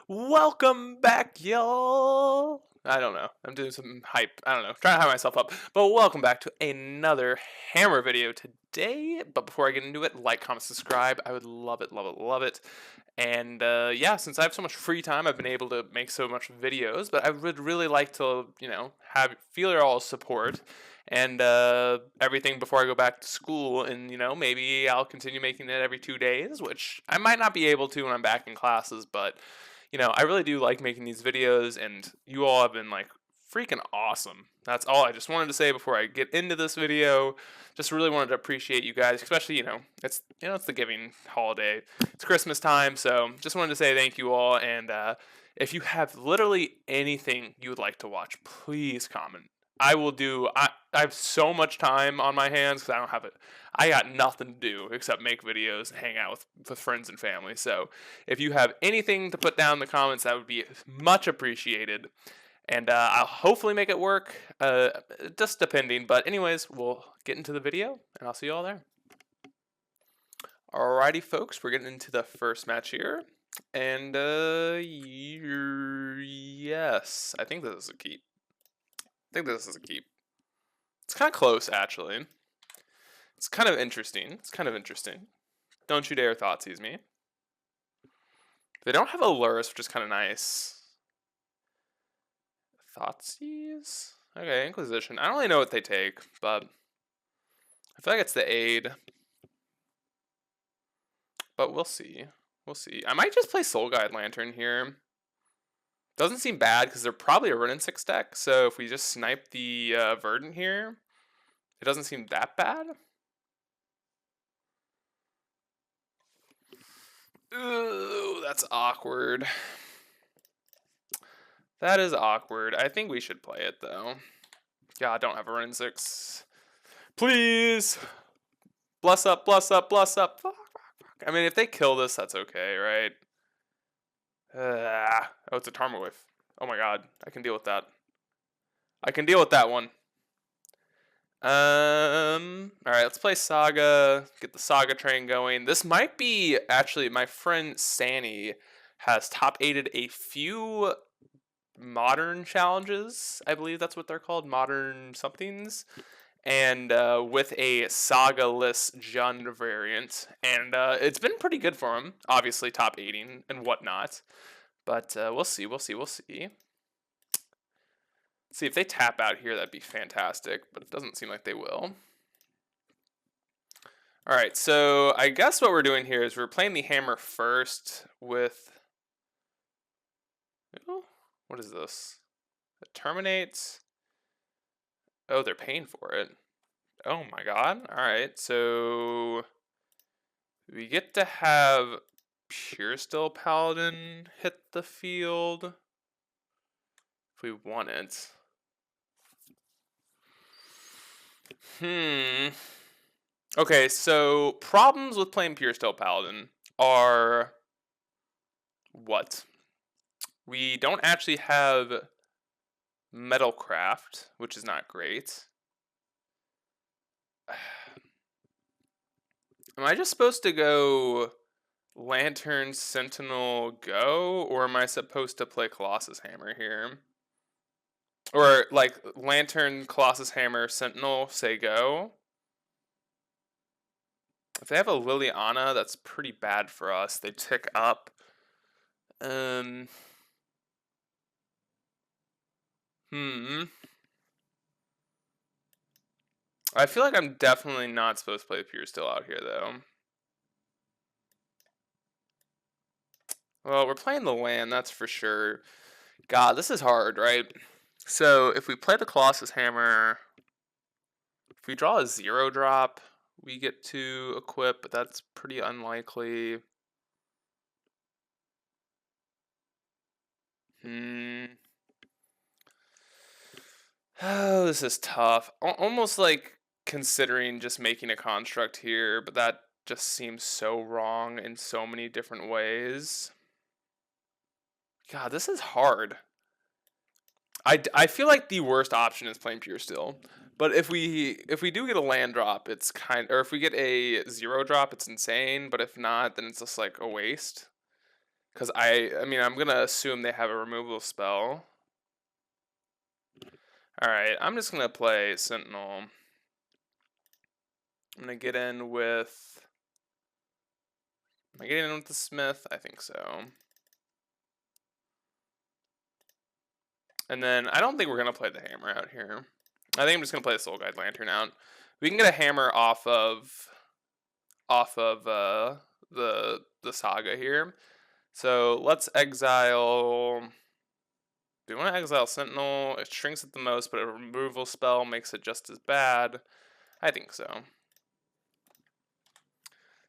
Welcome back, y'all. I don't know. I'm doing some hype. I don't know. Trying to hype myself up. But welcome back to another Hammer video today. But before I get into it, like, comment, subscribe. I would love it, love it, love it. And yeah, since I have so much free time, I've been able to make so much videos. But I would really like to, have feel your all support and everything before I go back to school. And maybe I'll continue making it every 2 days, which I might not be able to when I'm back in classes, but I really do like making these videos, and you all have been like freaking awesome. That's all I just wanted to say before I get into this video. Just really wanted to appreciate you guys, especially it's the giving holiday. It's Christmas time, so just wanted to say thank you all. And if you have literally anything you would like to watch, please comment. I will do. I have so much time on my hands because I don't have it. I got nothing to do except make videos and hang out with friends and family. So if you have anything to put down in the comments, that would be much appreciated. And I'll hopefully make it work, just depending. But anyways, we'll get into the video, and I'll see you all there. Alrighty, folks, we're getting into the first match here. And yes, I think this is a keep. It's kind of close, actually. It's kind of interesting. Don't you dare Thoughtseize me. They don't have a Lurus, which is kind of nice. Thoughtseize? Okay, Inquisition. I don't really know what they take, but I feel like it's the aid. But we'll see. I might just play Soul Guide Lantern here. Doesn't seem bad because they're probably a Run 6 deck, so if we just snipe the Verdant here, it doesn't seem that bad. Ooh, that's awkward. That is awkward. I think we should play it, though. Yeah, I don't have a Run 6. Please! Bless up. Fuck. I mean, if they kill this, that's okay, right? Oh, it's a Tarmogoyf. Oh my god, I can deal with that. One. Alright, let's play Saga, get the Saga train going. This might be, actually, my friend Sani has top 8'd a few modern challenges. I believe that's what they're called, modern somethings. And with a Saga-less Jund variant. And it's been pretty good for him, obviously top 8ing and whatnot. But we'll see. See, if they tap out here, that'd be fantastic, but it doesn't seem like they will. Alright, so I guess what we're doing here is we're playing the hammer first with... Oh, what is this? It terminates. Oh, they're paying for it. Oh my god. Alright, so... we get to have Pure Still Paladin hit the field if we want it. Okay, so problems with playing Pure Still Paladin are what? We don't actually have Metalcraft, which is not great. Am I just supposed to go Lantern, Sentinel, go? Or am I supposed to play Colossus Hammer here? Or, like, Lantern, Colossus Hammer, Sentinel, say go? If they have a Liliana, that's pretty bad for us. They tick up. I feel like I'm definitely not supposed to play Pure Still out here, though. Well, we're playing the land, that's for sure. God, this is hard, right? So, if we play the Colossus Hammer, if we draw a 0-drop, we get to equip, but that's pretty unlikely. Oh, this is tough. Almost like considering just making a construct here, but that just seems so wrong in so many different ways. God, this is hard. I feel like the worst option is playing Pure Still. But if we do get a land drop, it's or if we get a 0-drop, it's insane. But if not, then it's just like a waste. Because I mean, I'm going to assume they have a removal spell. Alright, I'm just going to play Sentinel. I'm going to get in with... Am I getting in with the Smith? I think so. And then I don't think we're going to play the hammer out here. I think I'm just going to play the Soul Guide Lantern out. We can get a hammer off of the saga here. So let's exile... Do we want to exile Sentinel? It shrinks it the most, but a removal spell makes it just as bad. I think so.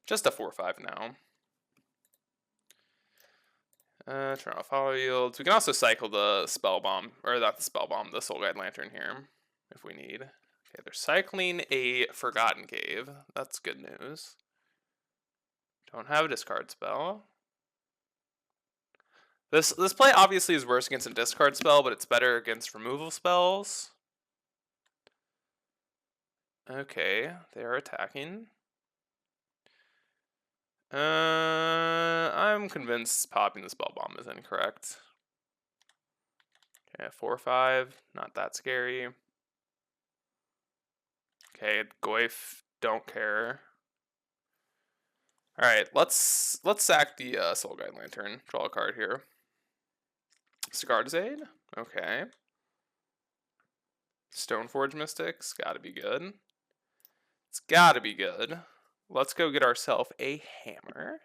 Just a 4/5 now. Turn off Hollow Yields. We can also cycle the Spell Bomb, or not the Spell Bomb, the Soul Guide Lantern here, if we need. Okay, they're cycling a Forgotten Cave. That's good news. Don't have a discard spell. This play obviously is worse against a discard spell, but it's better against removal spells. Okay, they are attacking. I'm convinced popping the Spell Bomb is incorrect. Okay, 4/5, not that scary. Okay, Goyf, don't care. All right, let's sack the Soul Guide Lantern. Draw a card here. Scar's Aid, okay. Stoneforge Mystics, gotta be good. It's gotta be good. Let's go get ourselves a hammer.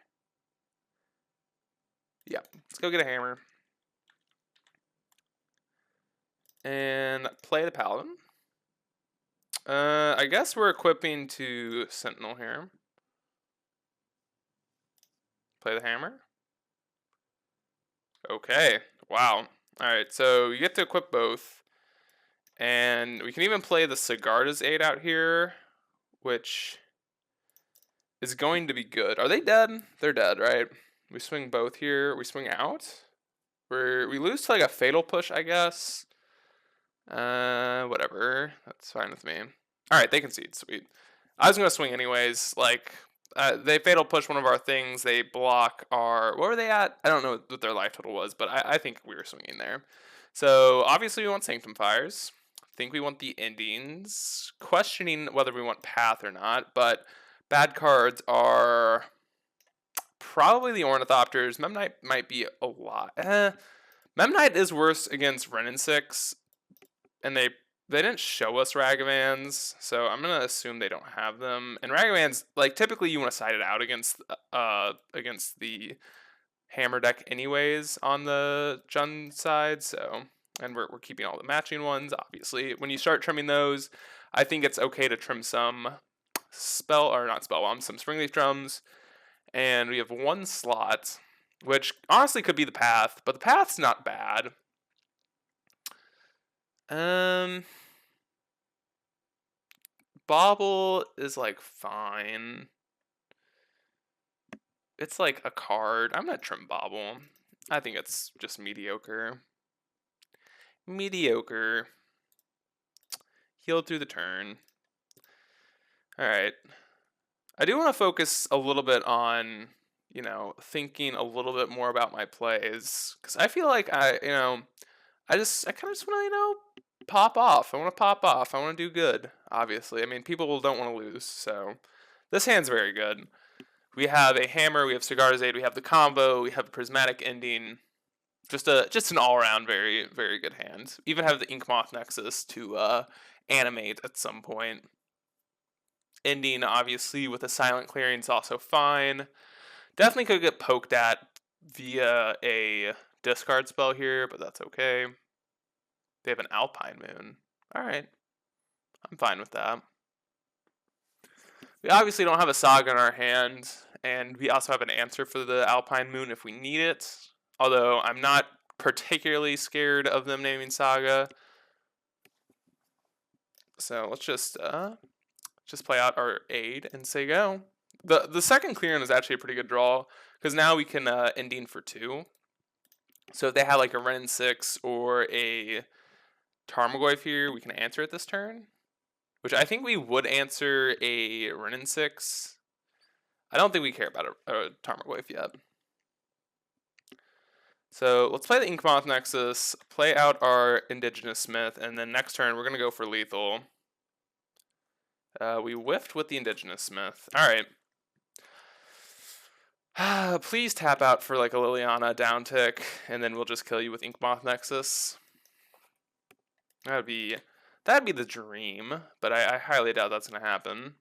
Yep, let's go get a hammer. And play the Paladin. I guess we're equipping to Sentinel here. Play the hammer. Okay, wow. Alright, so you get to equip both. And we can even play the Sigarda's Aid out here, which is going to be good. Are they dead? They're dead, right? We swing both here. We swing out. We lose to like a Fatal Push, I guess. Whatever. That's fine with me. Alright, they concede. Sweet. I was going to swing anyways. Like, they Fatal Push one of our things. They block our... What were they at? I don't know what their life total was, but I think we were swinging there. So, obviously we want Sanctum Fires. I think we want the Endings. Questioning whether we want Path or not, but bad cards are probably the Ornithopters. Memnite might be a lot. Memnite is worse against Renin 6, and they didn't show us Ragavans, so I'm gonna assume they don't have them. And Ragavans, like, typically you want to side it out against the hammer deck anyways on the Jund side, so... And we're keeping all the matching ones, obviously. When you start trimming those, I think it's okay to trim some some Springleaf Drums. And we have one slot, which honestly could be the Path, but the Path's not bad. Bauble is like fine. It's like a card. I'm gonna trim Bauble. I think it's just mediocre. Mediocre. Healed through the turn. Alright. I do want to focus a little bit on, you know, thinking a little bit more about my plays. Because I feel like I kind of just want to, pop off. I want to pop off. I want to do good, obviously. I mean, people don't want to lose, so this hand's very good. We have a hammer, we have Sigarda's Aid, we have the combo, we have Prismatic Ending. Just an all-around very, very good hand. Even have the Ink Moth Nexus to animate at some point. Ending, obviously, with a Silent Clearing is also fine. Definitely could get poked at via a discard spell here, but that's okay. They have an Alpine Moon. Alright. I'm fine with that. We obviously don't have a Saga in our hand, and we also have an answer for the Alpine Moon if we need it. Although I'm not particularly scared of them naming Saga. So let's just play out our Aid and say go. The second clearing is actually a pretty good draw, because now we can Ending for 2. So if they have like a Renin 6 or a Tarmogoyf here, we can answer it this turn. Which I think we would answer a Renin 6. I don't think we care about a Tarmogoyf yet. So let's play the Inkmoth Nexus, play out our Indigenous Smith, and then next turn we're going to go for lethal. We whiffed with the Indigenous Smith. Alright. Please tap out for like a Liliana down tick, and then we'll just kill you with Inkmoth Nexus. That'd be the dream, but I highly doubt that's going to happen.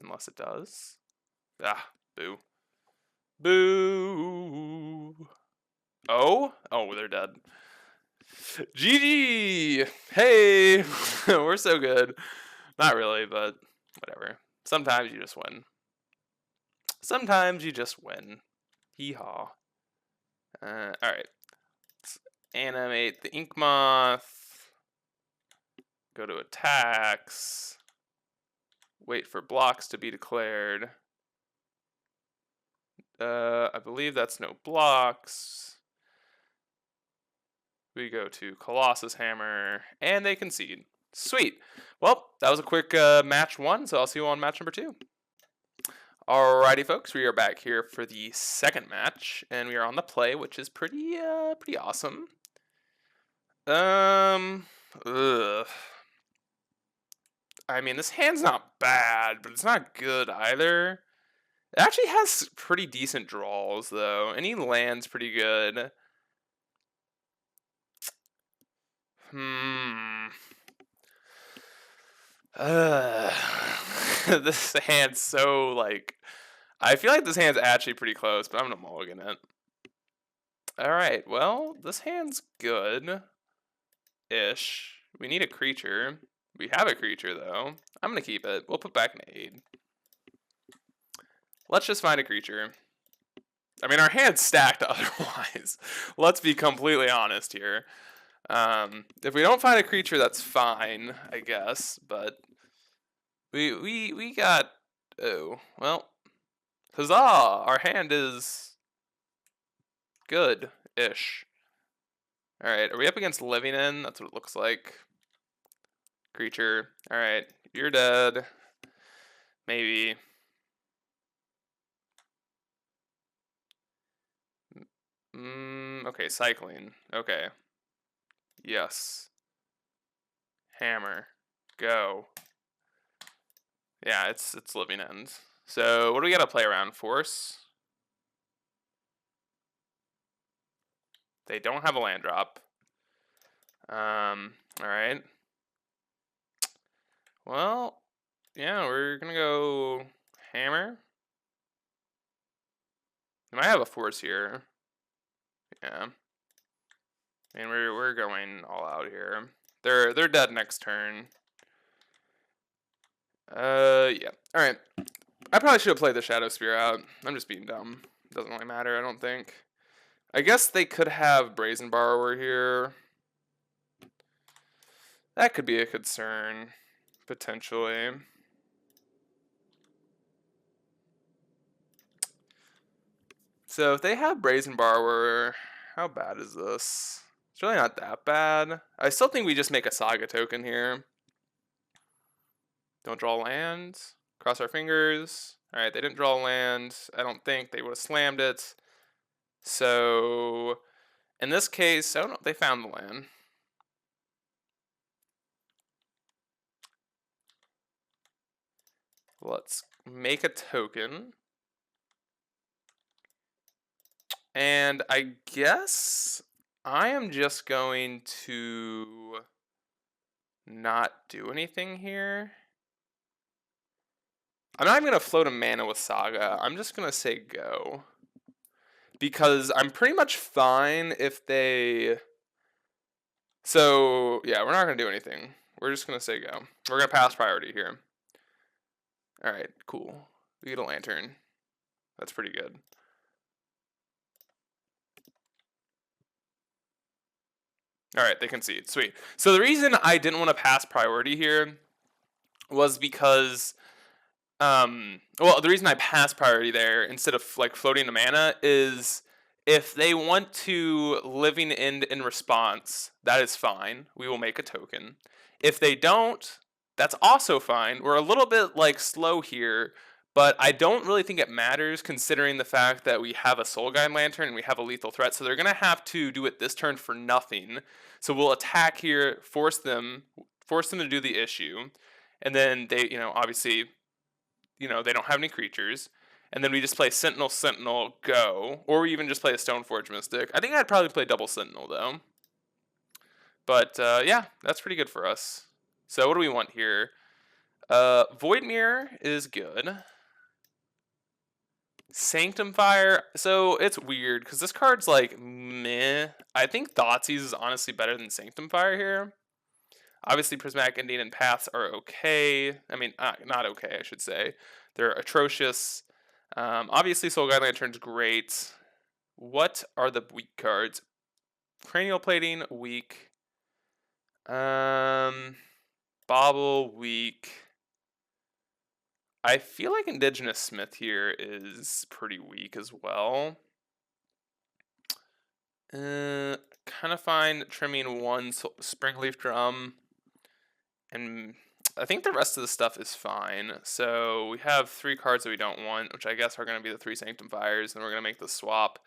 Unless it does. Ah, boo. Boo! Oh, they're dead. GG! Hey! We're so good. Not really, but whatever. Sometimes you just win. Sometimes you just win. Hee-haw. Alright. Let's animate the Inkmoth. Go to attacks. Wait for blocks to be declared. I believe that's no blocks. We go to Colossus Hammer, and they concede. Sweet. Well, that was a quick match 1, so I'll see you on match number 2. Alrighty, folks, we are back here for the second match, and we are on the play, which is pretty awesome. Ugh. I mean, this hand's not bad, but it's not good either. It actually has pretty decent draws, though, and he lands pretty good. This hand's so, like... I feel like this hand's actually pretty close, but I'm gonna mulligan it. Alright, well, this hand's good-ish. We need a creature. We have a creature, though. I'm gonna keep it. We'll put back an aid. Let's just find a creature. I mean, our hand's stacked otherwise. Let's be completely honest here. If we don't find a creature, that's fine, I guess. But we got... Oh, well. Huzzah! Our hand is good-ish. Alright, are we up against Living In? That's what it looks like. Creature. Alright, you're dead. Maybe. Okay, cycling. Okay. Yes. Hammer. Go. Yeah, it's Living End. So, what do we gotta play around? Force? They don't have a land drop. Alright. Well, yeah, we're gonna go hammer. We might have a force here. Yeah. I mean, we're going all out here. They're dead next turn. Yeah. Alright. I probably should have played the Shadow Spear out. I'm just being dumb. Doesn't really matter, I don't think. I guess they could have Brazen Borrower here. That could be a concern, potentially. So if they have Brazen Borrower, how bad is this? It's really not that bad. I still think we just make a Saga token here. Don't draw land. Cross our fingers. Alright, they didn't draw land. I don't think they would have slammed it. So, in this case, oh no, they found the land. Let's make a token. And I guess I am just going to not do anything here. I'm not even going to float a mana with Saga. I'm just going to say go. Because I'm pretty much fine if they... So, yeah, we're not going to do anything. We're just going to say go. We're going to pass priority here. Alright, cool. We get a lantern. That's pretty good. Alright, they concede. Sweet. So the reason I didn't want to pass priority here was because... well, the reason I passed priority there instead of like floating the mana is if they want to Living End in response, that is fine. We will make a token. If they don't, that's also fine. We're a little bit like slow here, But I don't really think it matters considering the fact that we have a Soul Guide Lantern and we have a lethal threat. So they're going to have to do it this turn for nothing. So we'll attack here, force them to do the issue. And then they, obviously, they don't have any creatures. And then we just play Sentinel, Sentinel, go. Or even just play a Stoneforge Mystic. I think I'd probably play double Sentinel, though. But, yeah, that's pretty good for us. So what do we want here? Void Mirror is good. Sanctum Fire, so it's weird, because this card's like, meh. I think Thoughtseize is honestly better than Sanctum Fire here. Obviously, Prismatic Ending and Paths are okay. I mean, not okay, I should say. They're atrocious. Obviously, Soul Guide Lantern's great. What are the weak cards? Cranial Plating, weak. Bobble, weak. I feel like Indigenous Smith here is pretty weak as well. Kind of fine trimming one Springleaf Drum. And I think the rest of the stuff is fine. So we have 3 cards that we don't want, which I guess are going to be the 3 Sanctum Fires, and we're going to make the swap.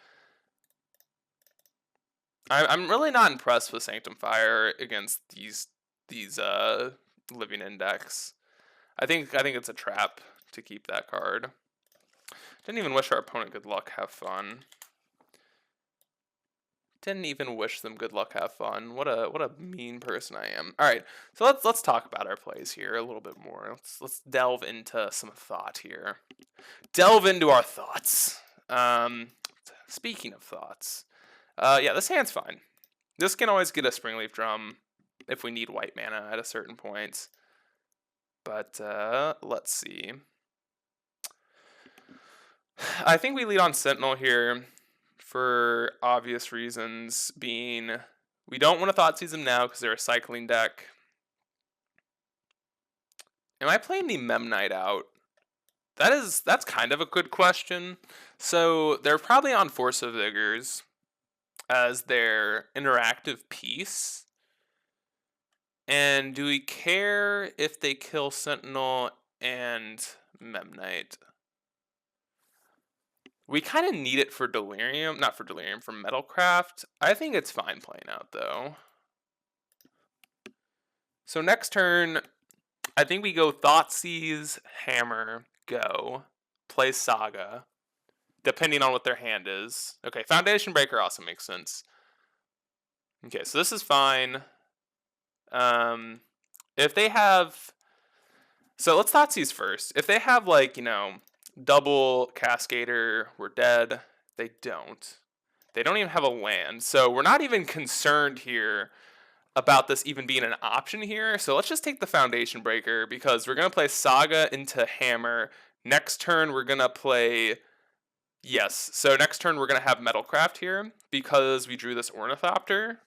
I'm really not impressed with Sanctum Fire against these Living Index. I think it's a trap to keep that card. Didn't even wish our opponent good luck, have fun. Didn't even wish them good luck, have fun. What a mean person I am. All right, so let's talk about our plays here a little bit more. Let's delve into some thought here. Delve into our thoughts. Speaking of thoughts, yeah, this hand's fine. This can always get a Springleaf Drum if we need white mana at a certain point. But let's see. I think we lead on Sentinel here for obvious reasons, being we don't want to Thoughtseize them now because they're a cycling deck. Am I playing the Memnite out? That's kind of a good question. So they're probably on Force of Vigors as their interactive piece. And do we care if they kill Sentinel and Memnite? We kind of need it for Delirium. Not for Delirium, for Metalcraft. I think it's fine playing out, though. So next turn, I think we go Thoughtseize, Hammer, go. Play Saga. Depending on what their hand is. Okay, Foundation Breaker also makes sense. Okay, so this is fine. If they have... So let's Thoughtseize first. If they have, like, double Cascader, we're dead. They don't. They don't even have a land. So we're not even concerned here about this even being an option here. So let's just take the Foundation Breaker because we're going to play Saga into Hammer. Next turn, we're going to play... Yes, so next turn, we're going to have Metalcraft here because we drew this Ornithopter.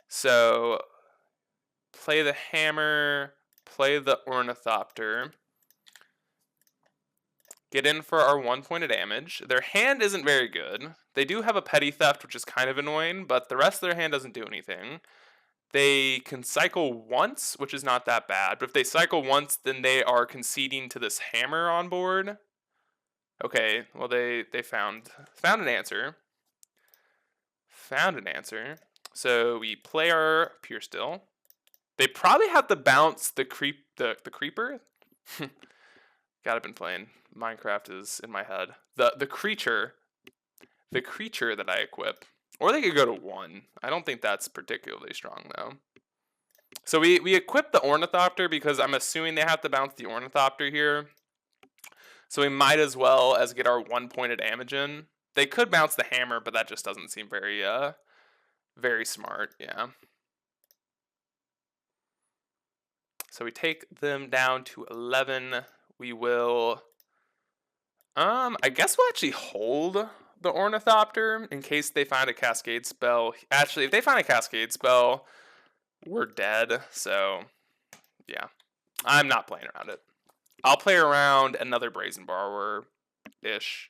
So play the Hammer, play the Ornithopter. Get in for our 1 point of damage. Their hand isn't very good. They do have a Petty Theft, which is kind of annoying, but the rest of their hand doesn't do anything. They can cycle once, which is not that bad. But if they cycle once, then they are conceding to this Hammer on board. Okay, well, they found an answer. Found an answer. So we play our Pure Still. They probably have to bounce the Creeper. God, I've been playing. Minecraft is in my head. The creature that I equip. Or they could go to 1. I don't think that's particularly strong, though. So we equip the Ornithopter because I'm assuming they have to bounce the Ornithopter here. So we might as well as get our 1 point of damage in. They could bounce the Hammer, but that just doesn't seem very very smart, yeah. So we take them down to 11. We will... I guess we'll actually hold the Ornithopter in case they find a Cascade spell. Actually, if they find a Cascade spell, we're dead. So, yeah. I'm not playing around it. I'll play around another Brazen Borrower-ish.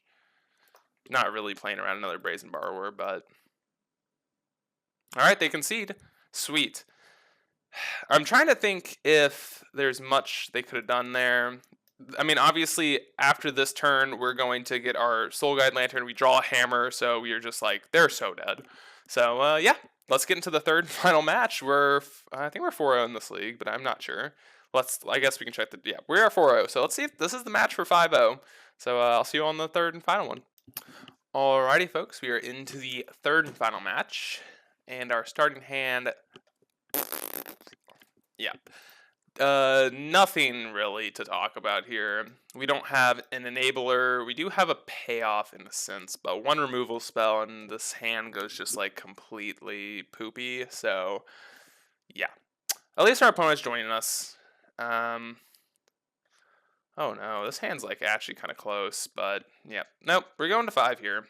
Not really playing around another Brazen Borrower, but... Alright, they concede. Sweet. I'm trying to think if there's much they could have done there. I mean, obviously, after this turn, we're going to get our Soul Guide Lantern. We draw a hammer, so we are just like, they're so dead. So, yeah, let's get into the third and final match. I think we're 4-0 in this league, but I'm not sure. I guess we can check yeah, we are 4-0. So let's see if this is the match for 5-0. So I'll see you on the third and final one. Alrighty, folks, we are into the third and final match. And our starting hand, yeah. Nothing really to talk about here. We don't have an enabler. We do have a payoff in a sense, but one removal spell and this hand goes just like completely poopy. So, yeah. At least our opponent's joining us. Oh no, this hand's like actually kind of close, but yeah. Nope, we're going to 5 here.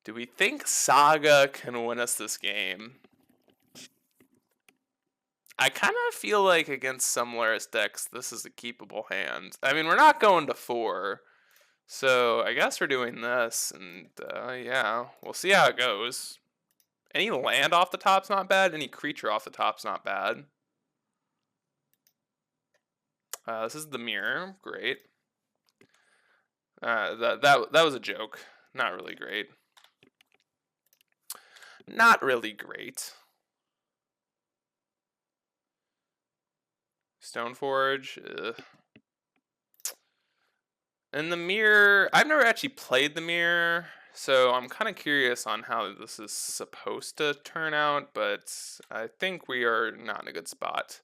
Do we think Saga can win us this game? I kind of feel like against some Laris decks, this is a keepable hand. I mean, we're not going to 4, so I guess we're doing this, and yeah, we'll see how it goes. Any land off the top's not bad. Any creature off the top's not bad. This is the mirror. Great. That was a joke. Not really great. Not really great. Stoneforge. And the mirror, I've never actually played the mirror, so I'm kind of curious on how this is supposed to turn out, but I think we are not in a good spot.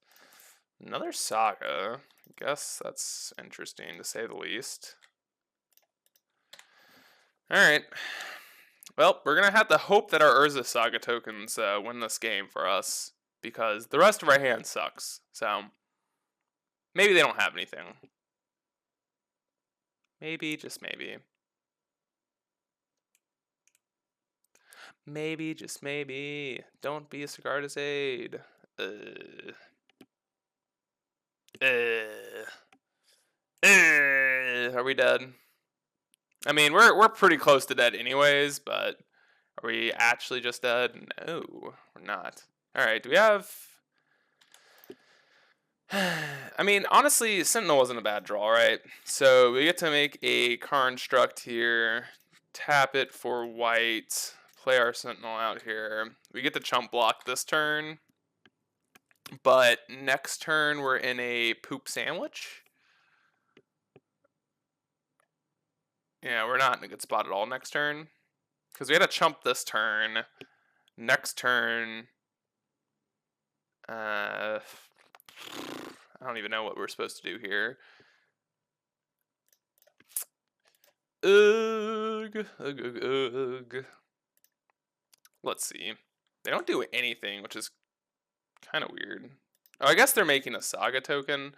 Another Saga. I guess that's interesting to say the least. Alright. Well, we're going to have to hope that our Urza Saga tokens win this game for us, because the rest of our hand sucks. So, maybe they don't have anything. Maybe, just maybe. Maybe, just maybe. Don't be a Sigarda's aid. Are we dead? I mean, we're pretty close to dead anyways, but are we actually just dead? No, we're not. Alright, do we have... I mean, honestly, Sentinel wasn't a bad draw, right? So we get to make a Construct here, tap it for white, play our Sentinel out here. We get to chump block this turn, but next turn we're in a poop sandwich. Yeah, we're not in a good spot at all next turn, because we had to chump this turn. Next turn, I don't even know what we're supposed to do here. Ugh, ugh, ugh, ugh. Let's see. They don't do anything, which is kind of weird. Oh, I guess they're making a Saga token.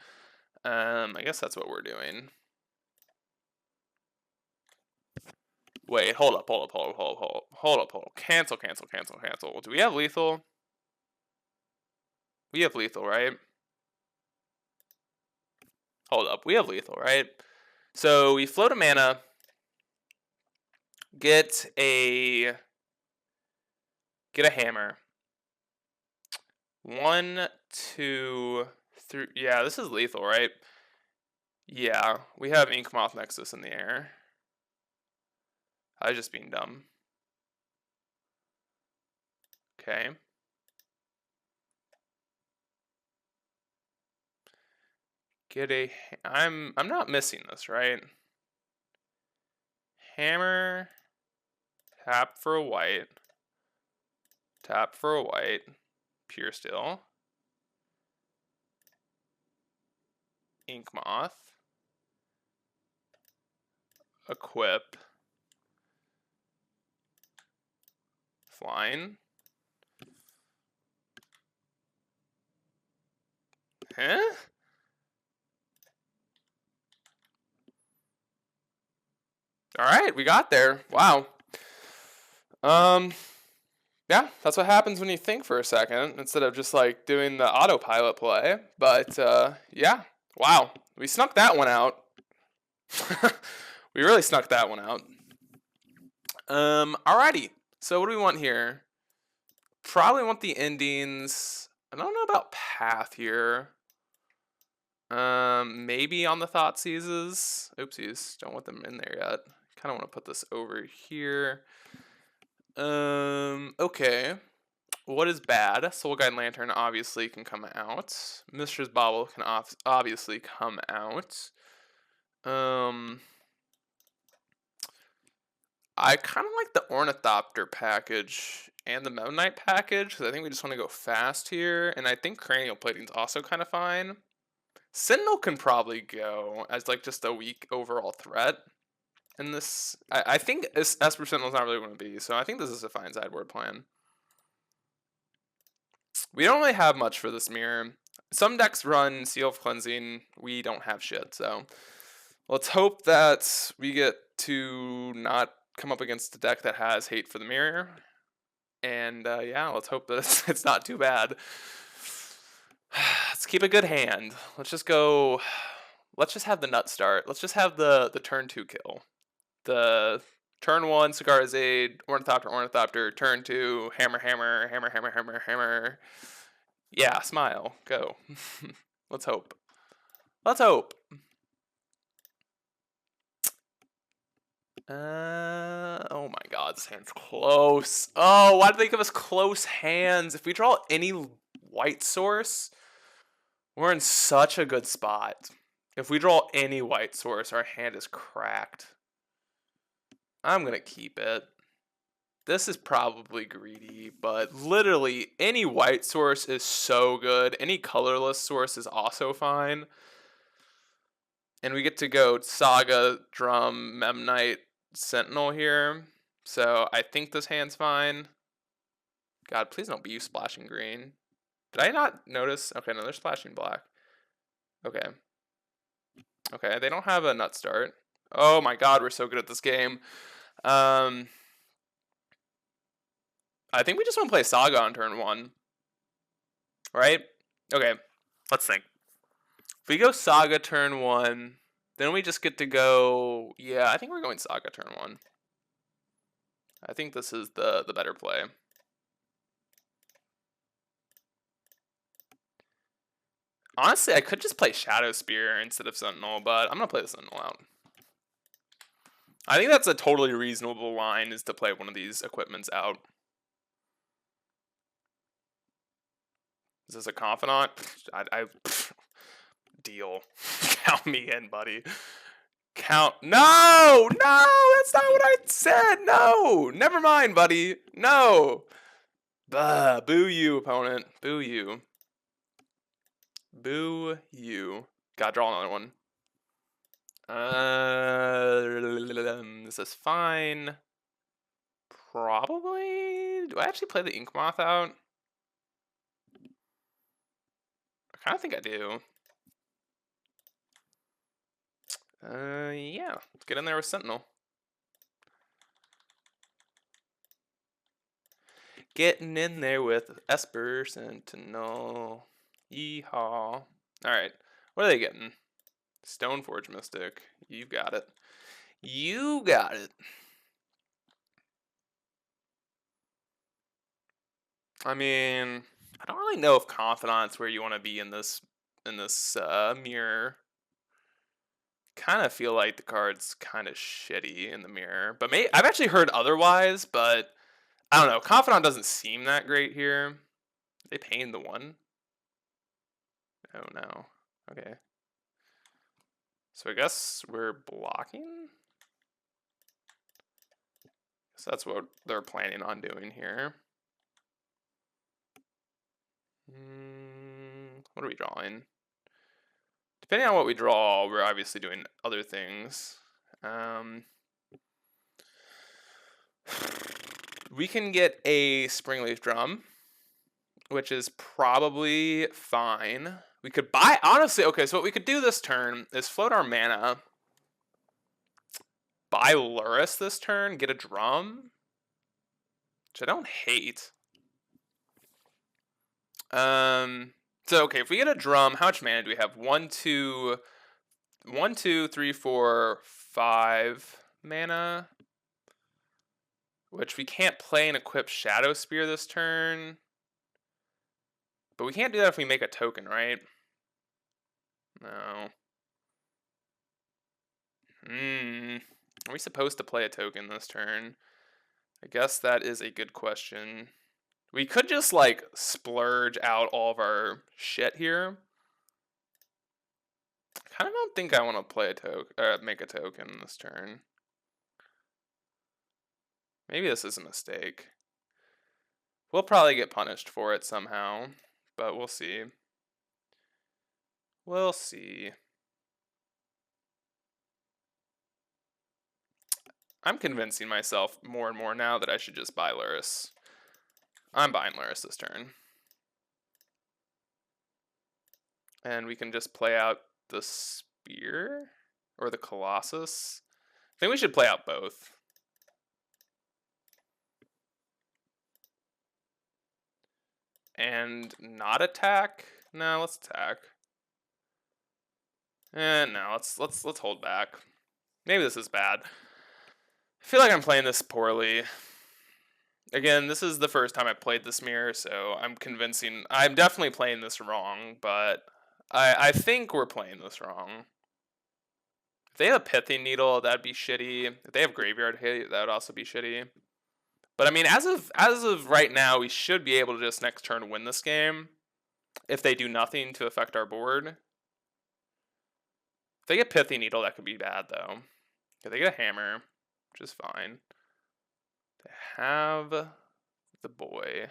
I guess that's what we're doing. Wait, hold up. Cancel. Do we have lethal? We have lethal, right? Hold up, we have lethal, right? So we float a mana, get a hammer. 1, 2, 3. Yeah, this is lethal, right? Yeah, we have Inkmoth Nexus in the air. I was just being dumb. Okay. I'm not missing this, right? Hammer, tap for a white, pure steel, Inkmoth, equip, flying. Huh? Alright, we got there. Wow. Yeah, that's what happens when you think for a second instead of just like doing the autopilot play. But yeah, wow, we snuck that one out. We really snuck that one out. Alrighty. So what do we want here? Probably want the endings. I don't know about path here. Maybe on the Thoughtseizes. Oopsies, don't want them in there yet. Kind of want to put this over here. Okay. What is bad? Soul Guide Lantern obviously can come out. Mistress Bauble can obviously come out. I kind of like the Ornithopter package and the Meta Knight package because I think we just want to go fast here, and I think Cranial Plating's also kind of fine. Sentinel can probably go as like just a weak overall threat. And this, I think Esper Sentinel's not really going to be, so I think this is a fine sideboard plan. We don't really have much for this mirror. Some decks run Seal of Cleansing. We don't have shit, so let's hope that we get to not come up against a deck that has Hate for the Mirror. And yeah, let's hope that it's not too bad. Let's keep a good hand. Let's just go. Let's just have the nut start. Let's just have the turn 2 kill. The turn 1 Cigar's Aid, Ornithopter, turn 2 hammer, hammer, hammer, hammer, hammer, hammer. Yeah, smile. Go. Let's hope. Let's hope. Oh my god, this hand's close. Oh, why did they give us close hands? If we draw any white source, we're in such a good spot. If we draw any white source, our hand is cracked. I'm gonna keep it. This is probably greedy, but literally any white source is so good. Any colorless source is also fine. And we get to go Saga, Drum, Memnite, Sentinel here. So I think this hand's fine. God, please don't be you splashing green. Did I not notice? Okay, no, they're splashing black. Okay. Okay, they don't have a nut start. Oh my god, we're so good at this game. I think we just want to play Saga on turn 1. Right? Okay, let's think. If we go Saga turn 1, then we just get to go... Yeah, I think we're going Saga turn 1. I think this is the better play. Honestly, I could just play Shadow Spear instead of Sentinel, but I'm going to play the Sentinel out. I think that's a totally reasonable line, is to play one of these equipments out. Is this a Confidant? Deal. Count me in, buddy. No! No! That's not what I said! No! Never mind, buddy. No! Boo you, opponent. Boo you. Boo you. Gotta draw another one. This is fine. Probably. Do I actually play the Ink Moth out? I kind of think I do. Yeah. Let's get in there with Sentinel. Getting in there with Esper Sentinel. Yeehaw. Alright. What are they getting? Stoneforge Mystic. You got it. You got it. I mean, I don't really know if Confidant's where you want to be in this mirror. Kind of feel like the card's kind of shitty in the mirror, but I've actually heard otherwise. But I don't know. Confidant doesn't seem that great here. They paying the 1. Oh no. Okay. So I guess we're blocking. So that's what they're planning on doing here. What are we drawing? Depending on what we draw, we're obviously doing other things. We can get a Springleaf Drum, which is probably fine. We could buy, honestly, okay, so what we could do this turn is float our mana, buy Luris this turn, get a Drum, which I don't hate. So okay, if we get a Drum, how much mana do we have? 1, 2, 3, 4, 5 mana. Which we can't play and equip Shadow Spear this turn. But we can't do that if we make a token, right? No. Are we supposed to play a token this turn? I guess that is a good question. We could just, like, splurge out all of our shit here. I kind of don't think I want to play a token, make a token this turn. Maybe this is a mistake. We'll probably get punished for it somehow, but we'll see. We'll see. I'm convincing myself more and more now that I should just buy Luris. I'm buying Luris this turn. And we can just play out the Spear or the Colossus. I think we should play out both. And not attack? No, let's attack. No, let's hold back. Maybe this is bad. I feel like I'm playing this poorly. Again, this is the first time I've played this mirror, so I'm definitely playing this wrong, but I think we're playing this wrong. If they have a Pithing Needle, that'd be shitty. If they have Graveyard Hit, that would also be shitty. But I mean, as of right now, we should be able to just next turn win this game if they do nothing to affect our board. If they get Pithing Needle, that could be bad though. If they get a Hammer, which is fine. They have the boy.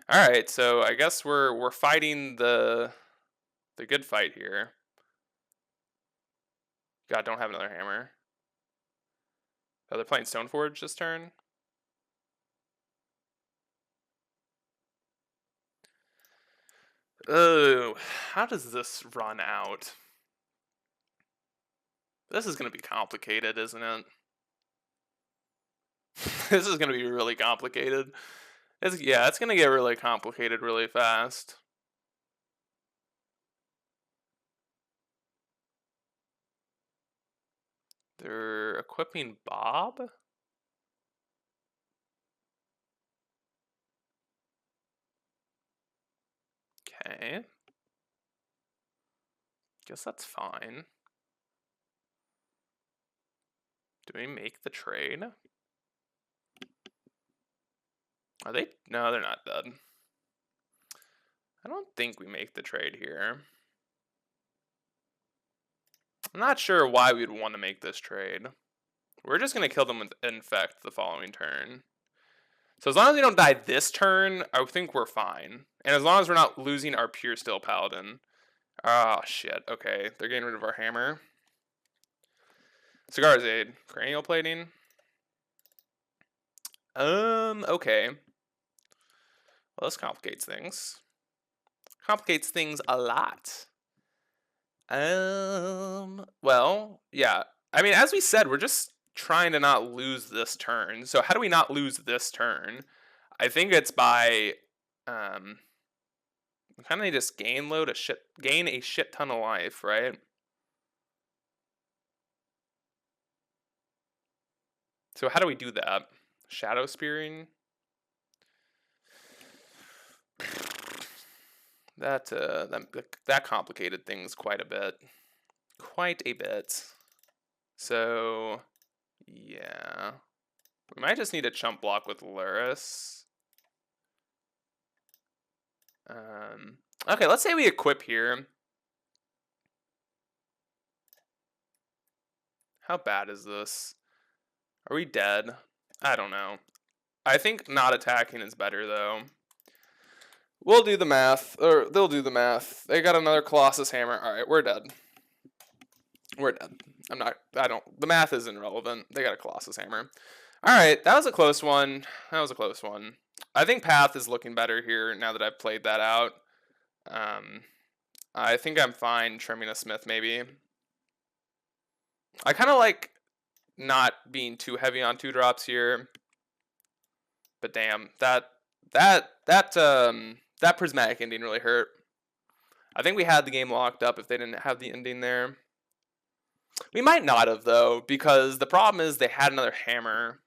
All right, so I guess we're fighting the good fight here. God, don't have another hammer. Oh, they're playing Stoneforge this turn. Oh, how does this run out? This is going to be complicated, isn't it? This is going to be really complicated. It's going to get really complicated really fast. They're equipping Bob? Okay. Guess that's fine. Do we make the trade? Are they? No, they're not dead. I don't think we make the trade here. I'm not sure why we'd want to make this trade. We're just going to kill them with Infect the following turn. So as long as we don't die this turn, I think we're fine. And as long as we're not losing our Pure Steel Paladin. Ah, shit. Okay, they're getting rid of our hammer. Cigar's Aid. Cranial Plating. Okay. Well, this complicates things. Complicates things a lot. Well, yeah. I mean, as we said, we're just trying to not lose this turn. So how do we not lose this turn? I think it's by kind of just gain a shit ton of life, right? So how do we do that? Shadow Spearing. That complicated things quite a bit. Quite a bit. So yeah. We might just need a chump block with Luris. Okay, let's say we equip here. How bad is this? Are we dead? I don't know. I think not attacking is better, though. We'll do the math, or they'll do the math. They got another Colossus Hammer. All right, we're dead. We're dead. The math isn't relevant. They got a Colossus Hammer. All right, that was a close one. I think Path is looking better here now that I've played that out. I think I'm fine trimming a Smith, maybe. I kind of like not being too heavy on 2-drops here. But damn, that prismatic ending really hurt. I think we had the game locked up if they didn't have the ending there. We might not have, though, because the problem is they had another hammer.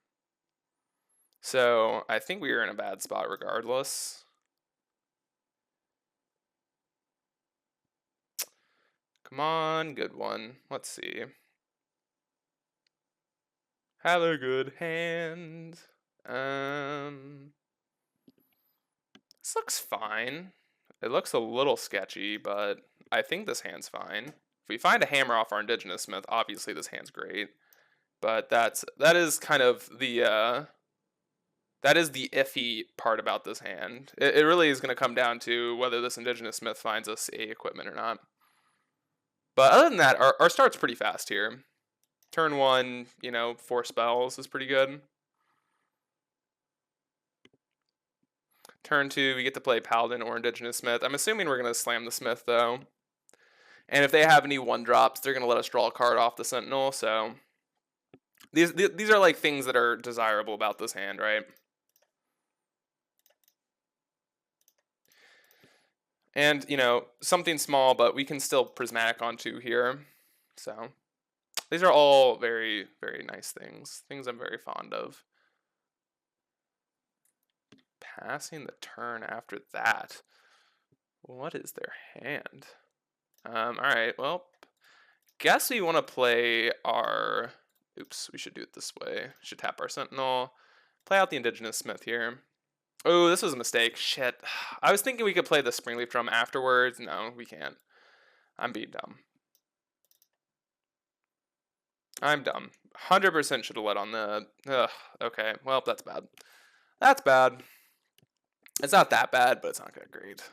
So I think we were in a bad spot regardless. Come on, good one. Let's see. Have a good hand. This looks fine. It looks a little sketchy, but I think this hand's fine. If we find a hammer off our Indigenous Smith, obviously this hand's great. But that is kind of the that is the iffy part about this hand. It really is going to come down to whether this Indigenous Smith finds us a equipment or not. But other than that, our start's pretty fast here. Turn 1, 4 spells is pretty good. Turn 2, we get to play Paladin or Indigenous Smith. I'm assuming we're going to slam the Smith, though. And if they have any 1-drops, they're going to let us draw a card off the Sentinel, so... These are like things that are desirable about this hand, right? And, something small, but we can still Prismatic on 2 here. So, these are all very, very nice things. Things I'm very fond of. Passing the turn after that. What is their hand? Alright, well, guess we want to play our... Oops, we should do it this way. We should tap our Sentinel. Play out the Indigenous Smith here. Oh, this was a mistake. Shit. I was thinking we could play the Springleaf Drum afterwards. No, we can't. I'm being dumb. I'm dumb. 100% should have let on the... Ugh, okay, well, that's bad. That's bad. It's not that bad, but it's not that great.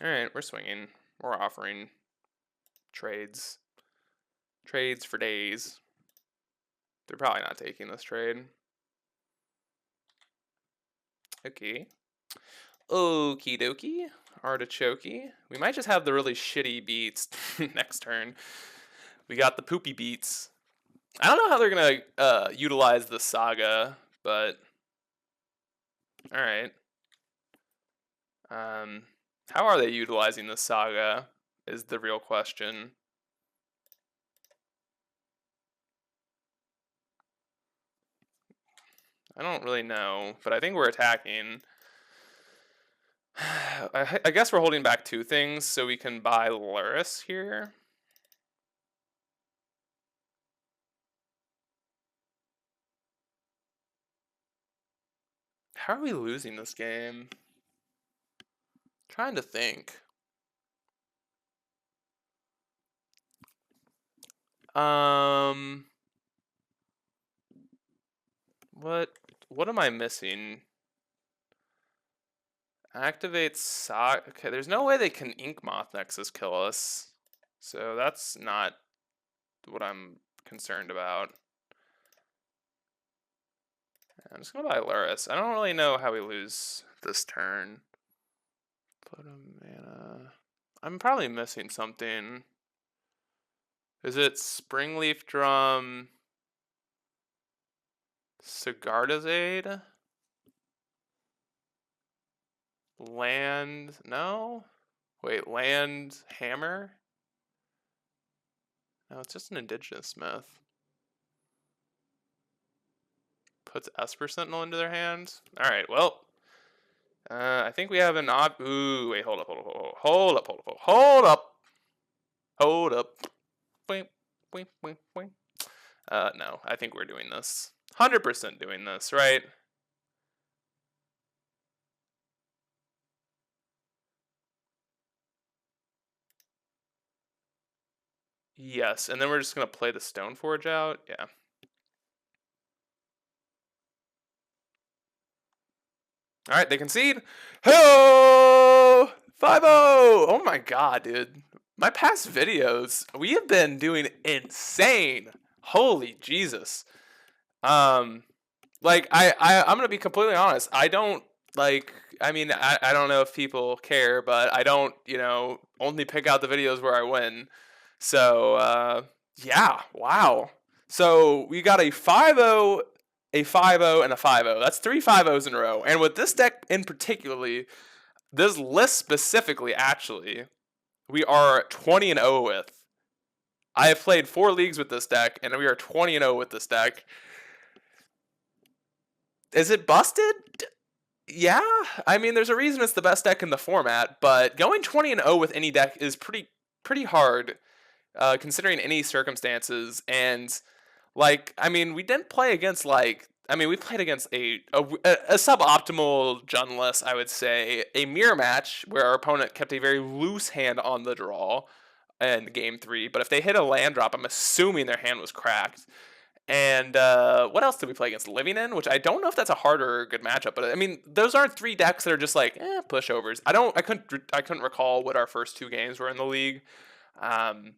Alright, we're swinging. We're offering trades. Trades for days. They're probably not taking this trade. Okay. Okie dokie. Artichokey. We might just have the really shitty beats next turn. We got the poopy beats. I don't know how they're going to utilize the Saga, but... Alright. How are they utilizing the Saga is the real question. I don't really know, but I think we're attacking. I guess we're holding back 2 things, so we can buy Luris here. How are we losing this game? Trying to think. What am I missing? Activate Saga. Okay, there's no way they can Ink Moth Nexus kill us. So that's not what I'm concerned about. I'm just gonna buy Luris. I don't really know how we lose this turn. Put a mana. I'm probably missing something. Is it Springleaf Drum? Sigarda's Aid? Land? No? Wait, land hammer? No, it's just an Indigenous Smith. Puts Esper Sentinel into their hands. Alright, well. I think we have an ooh, wait, hold up. Boing, boing, boing, boing. No, I think we're doing this. 100% doing this, right? Yes, and then we're just going to play the Stoneforge out. Yeah. All right, they concede. Hey-oh! 5-0! Oh my god, dude. My past videos, we have been doing insane. Holy Jesus. I'm gonna be completely honest. I don't I don't know if people care, but I don't, only pick out the videos where I win. So, yeah, wow. So we got a 5-0, a 5-0, and a 5-0. That's 3 5-0s in a row. And with this deck in particularly, this list specifically, actually, we are 20-0 with. I have played 4 leagues with this deck, and we are 20-0 with this deck. Is it busted? Yeah, I mean, there's a reason it's the best deck in the format, but going 20-0 with any deck is pretty hard, considering any circumstances. And like, I mean, we didn't play against like, I mean, we played against a suboptimal Junless, I would say, a mirror match where our opponent kept a very loose hand on the draw in game three. But if they hit a land drop, I'm assuming their hand was cracked. And what else did we play against? Living In, which I don't know if that's a hard or good matchup, but I mean, those aren't three decks that are just like pushovers. I couldn't recall what our first two games were in the league. Um,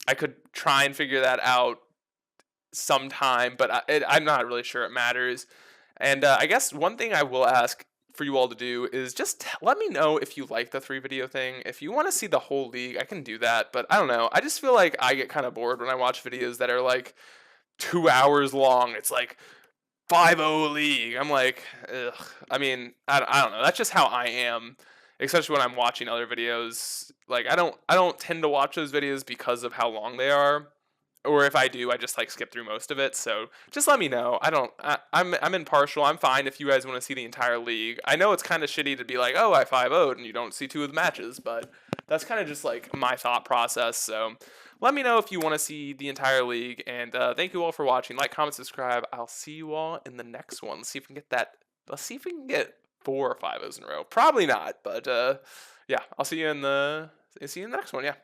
I could try and figure that out sometime, but I'm not really sure it matters. And I guess one thing I will ask for you all to do is just let me know if you like the three video thing. If you want to see the whole league, I can do that. But I don't know. I just feel like I get kind of bored when I watch videos that are like 2 hours long. It's like 5-0 league. I'm like, ugh. I mean, I don't know. That's just how I am, especially when I'm watching other videos. Like I don't tend to watch those videos because of how long they are, or if I do, I just like skip through most of it. So just let me know. I don't. I'm impartial. I'm fine if you guys want to see the entire league. I know it's kind of shitty to be like, oh, I 5-0'd and you don't see two of the matches, but that's kind of just like my thought process. So let me know if you want to see the entire league. And thank you all for watching. Like, comment, subscribe. I'll see you all in the next one. Let's see if we can get that. Let's see if we can get 4 or 5-0s in a row. Probably not, but yeah. I'll see you in the next one. Yeah.